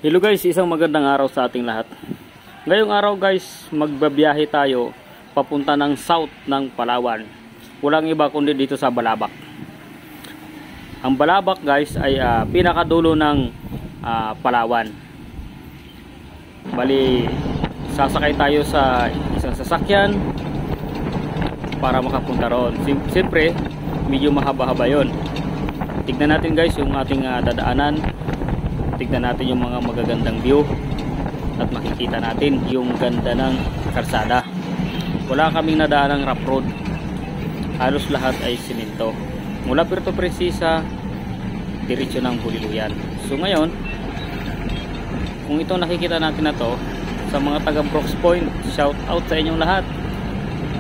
Hello guys, isang magandang araw sa ating lahat. Ngayong araw guys, magbabiyahe tayo papunta ng south ng Palawan. Walang iba kundi dito sa Balabac. Ang Balabac guys ay pinakadulo ng Palawan. Bali, sasakay tayo sa isang sasakyan para makapunta roon. Siyempre, medyo mahaba-haba yon. Tignan natin guys yung ating dadaanan. Tignan natin yung mga magagandang view at makikita natin yung ganda ng karsada. Wala kaming nadaan ng rough road, halos lahat ay simento mula Puerto Princesa diretso ng Buliluyan. So ngayon, kung ito nakikita natin na to, sa mga taga Brooks Point, shout out sa inyong lahat.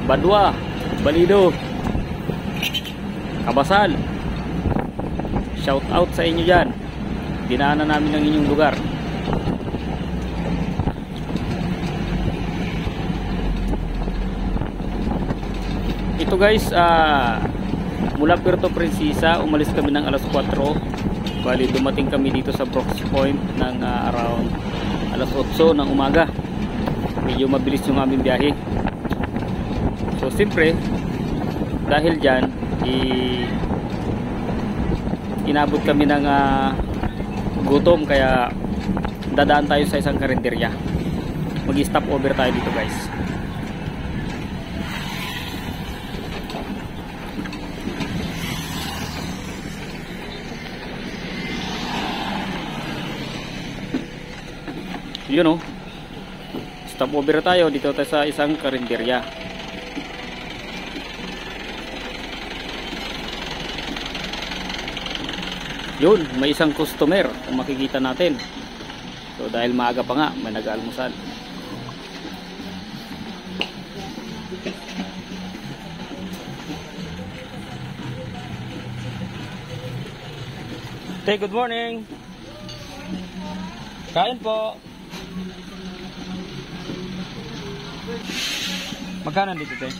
Badwa, Balido, Kabasal, shout out sa inyo dyan. Dinaanan namin ang inyong lugar. Ito guys, mula Puerto Princesa, umalis kami ng alas 4. Bali, dumating kami dito sa Brooks Point ng around alas 8 ng umaga. Medyo mabilis yung aming biyahe. So, siyempre, dahil dyan, inabot kami ng gutom, kaya dadaan tayo sa isang karinderya. Mag-stop over tayo dito guys. Yun o, stop over tayo dito tayo sa isang karinderya. Yun, may isang customer kung makikita natin. So dahil maaga pa nga, may nag-almusal. Hey, good morning. Kain po. Magkano dito, te?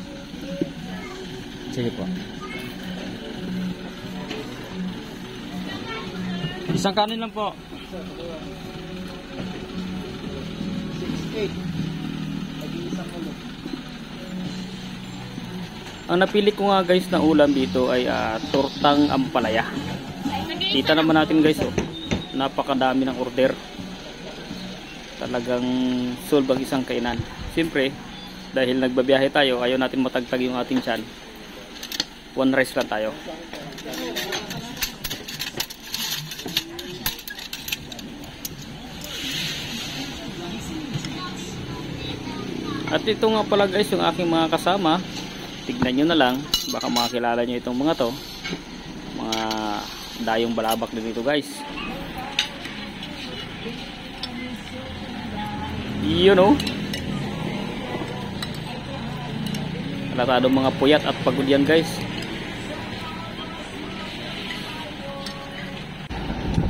Sige po. Isang kanin lang po. 6-8. Ang napili ko nga guys na ulam dito ay tortang ampalaya. Kita naman natin guys, oh, napakadami ng order. Talagang solve ang isang kainan. Siyempre, dahil nagbabiyahe tayo, ayaw natin matagtag yung ating tiyan. One rice lang tayo. At ito nga pala guys yung aking mga kasama. Tignan nyo na lang, baka makakilala nyo itong mga to. Mga dayong Balabac din ito guys. Yun o, halatadong mga puyat at pagod yan guys.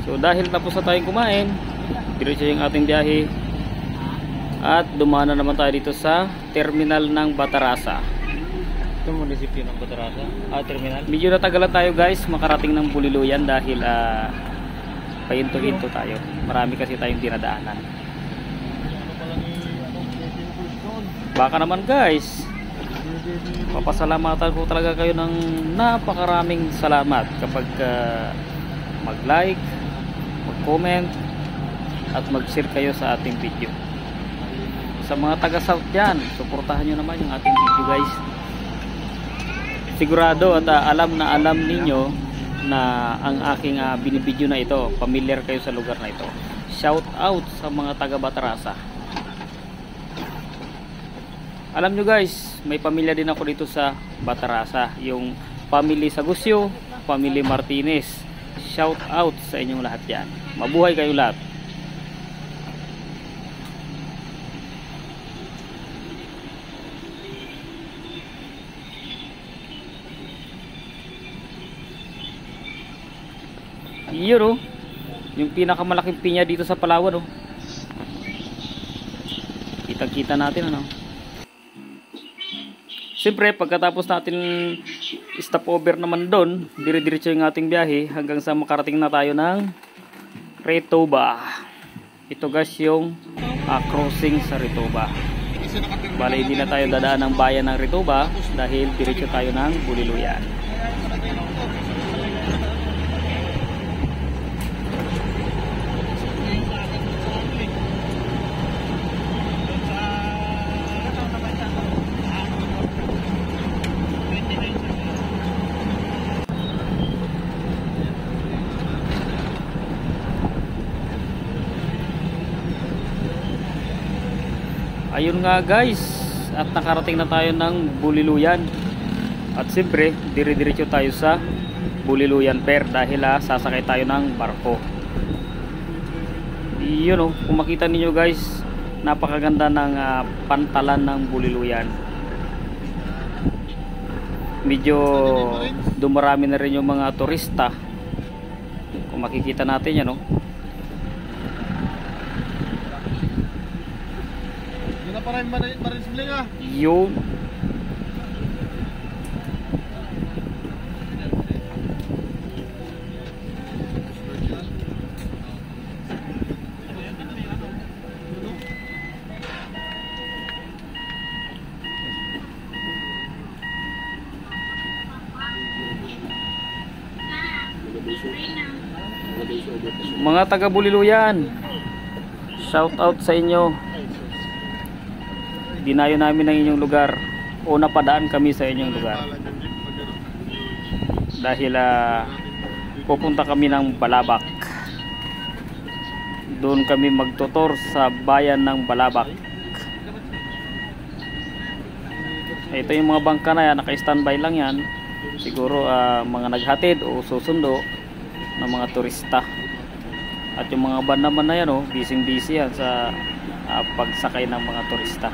So dahil tapos na tayong kumain, diretso yung ating biyahe. At dumaan na naman tayo dito sa terminal ng Batarasa. Ito munisipyo ng Batarasa? Terminal. Medyo natagalan tayo guys makarating ng Buliluyan dahil pahinto-hinto tayo. Marami kasi tayong dinadaanan. Baka naman guys, papasalamatan ko talaga kayo ng napakaraming salamat kapag mag-like, mag-comment at mag-share kayo sa ating video. Sa mga taga-south dyan, suportahan nyo naman yung ating video guys. Sigurado at alam ninyo na ang aking binibideo na ito, familiar kayo sa lugar na ito. Shout out sa mga taga-Batarasa. Alam nyo guys, may pamilya din ako dito sa Batarasa, yung family Sagusyo, family Martinez. Shout out sa inyong lahat yan. Mabuhay kayo lahat. Yun o, yung pinakamalaking pinya dito sa Palawan o. Kitang-kita natin ano. Siyempre, pagkatapos natin stop over naman doon, dire-diretso yung ating biyahe hanggang sa makarating na tayo ng Retoba. Ito guys yung crossing sa Ritoba. Bali hindi na tayo dadaan ng bayan ng Ritoba dahil diretso tayo ng Buliluyan. Ayun nga guys, at nakarating na tayo ng Buliluyan. At siyempre, dire-diretso tayo sa Buliluyan Pier dahil sasakay tayo ng barko. Yun oh, kung makita ninyo guys, napakaganda ng pantalan ng Buliluyan. Medyo dumarami na rin yung mga turista. Kung makikita natin yan oh. Yun. Mga taga Buliluyan, shout out sa inyo. Dinayo namin ang inyong lugar o napadaan kami sa inyong lugar dahil pupunta kami ng Balabac. Doon kami magtutor sa bayan ng Balabac. Ito yung mga bangka na yan, naka-standby lang yan. Siguro mga naghatid o susundo ng mga turista. At yung mga van naman na yan, busy-busy yan sa pagsakay ng mga turista.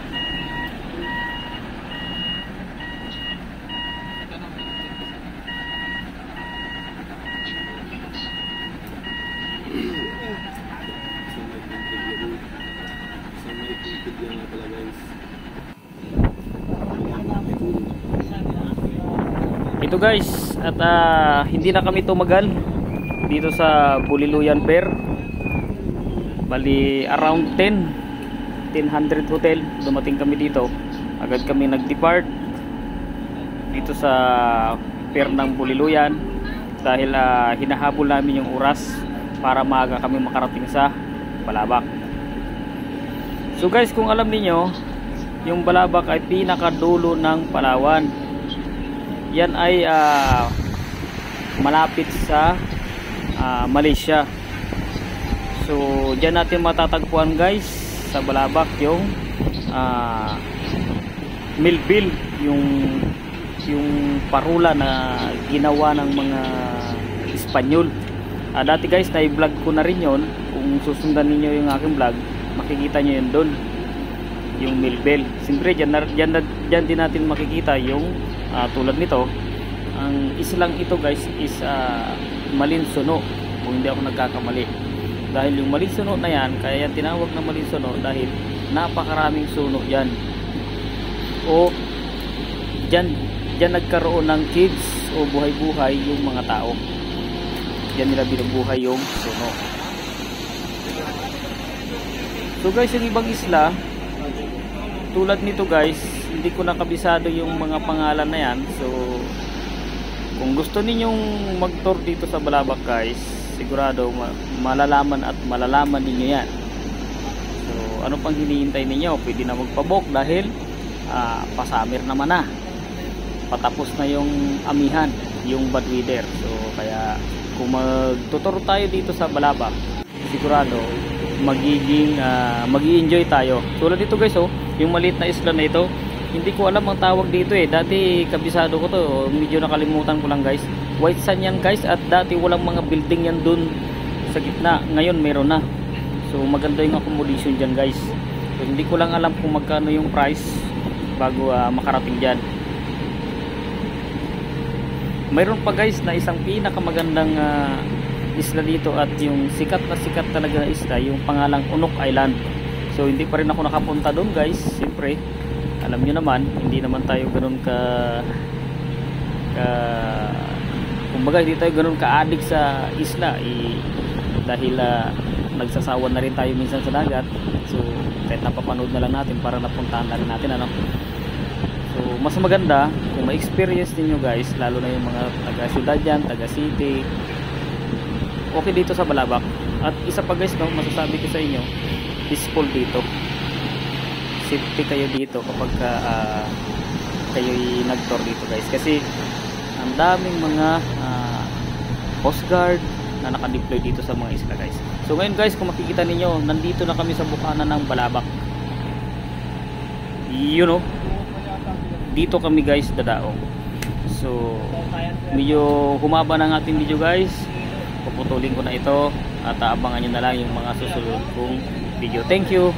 Ito guys, at hindi na kami tumagal dito sa Buliluyan Pier. Bali around 10:00 hotel dumating kami dito. Agad kami nag-depart dito sa pier ng Buliluyan dahil hinahabol namin yung oras para maaga kami makarating sa Balabac. So guys, kung alam niyo, yung Balabac ay pinakadulo ng Palawan. Yan ay malapit sa Malaysia. So diyan natin matatagpuan guys sa Balabac yung Milbil, yung parula na ginawa ng mga Espanyol. Dati guys, na-vlog ko na rin yon. Kung susundan niyo yung aking vlog, makikita niyo yun doon, yung Milbil. Siyempre dyan din natin makikita yung tulad nito. Ang islang ito guys is Malinsuno, kung hindi ako nagkakamali. Dahil yung Malinsuno na yan, kaya yan tinawag na Malinsuno dahil napakaraming suno yan. O dyan nagkaroon ng kids o buhay-buhay yung mga tao. Dyan nila binubuhay yung suno. So guys, yung ibang isla tulad nito guys, hindi ko nakabisado yung mga pangalan na yan. So kung gusto ninyong mag-tour dito sa Balabac guys, sigurado malalaman ninyo yan. So ano pang hinihintay ninyo? Pwede na magpabook dahil pa-summer naman na. Patapos na yung amihan, yung bad weather. So kaya kung mag-tour tayo dito sa Balabac, sigurado magi-enjoy tayo. Tulad dito guys, yung maliit na isla na ito, hindi ko alam ang tawag dito dati kabisado ko to, medyo nakalimutan ko lang guys. White sand yan guys, at dati walang mga building yan dun sa gitna. Ngayon meron na. So maganda yung accommodation dyan guys. So hindi ko lang alam kung magkano yung price bago makarating dyan. Mayroon pa guys na isang pinakamagandang isla dito, at yung sikat talaga na isla, yung pangalang Unok Island. So hindi pa rin ako nakapunta doon guys. Siyempre alam nyo naman, hindi naman tayo ganoon kumbaga hindi tayo ganoon ka-addict sa isla dahil nagsasawa na rin tayo minsan sa dagat. So kahit napapanood na lang natin para napuntahan na rin natin, ano. So mas maganda kung ma-experience niyo guys, lalo na yung mga taga syudad yan, taga city, okay dito sa Balabac. At isa pa guys, no, masasabi ko sa inyo, peaceful dito, safety kayo dito kapag kayo'y nag-tour dito guys, kasi ang daming mga coast guard na naka-deploy dito sa mga isla guys. So ngayon guys, kung makikita ninyo, nandito na kami sa bukana ng Balabac, you know, dito kami guys dadaong. So medyo humaba ng ating video guys, puputulin ko na ito at abangan nyo na lang yung mga susunod kong video. Thank you.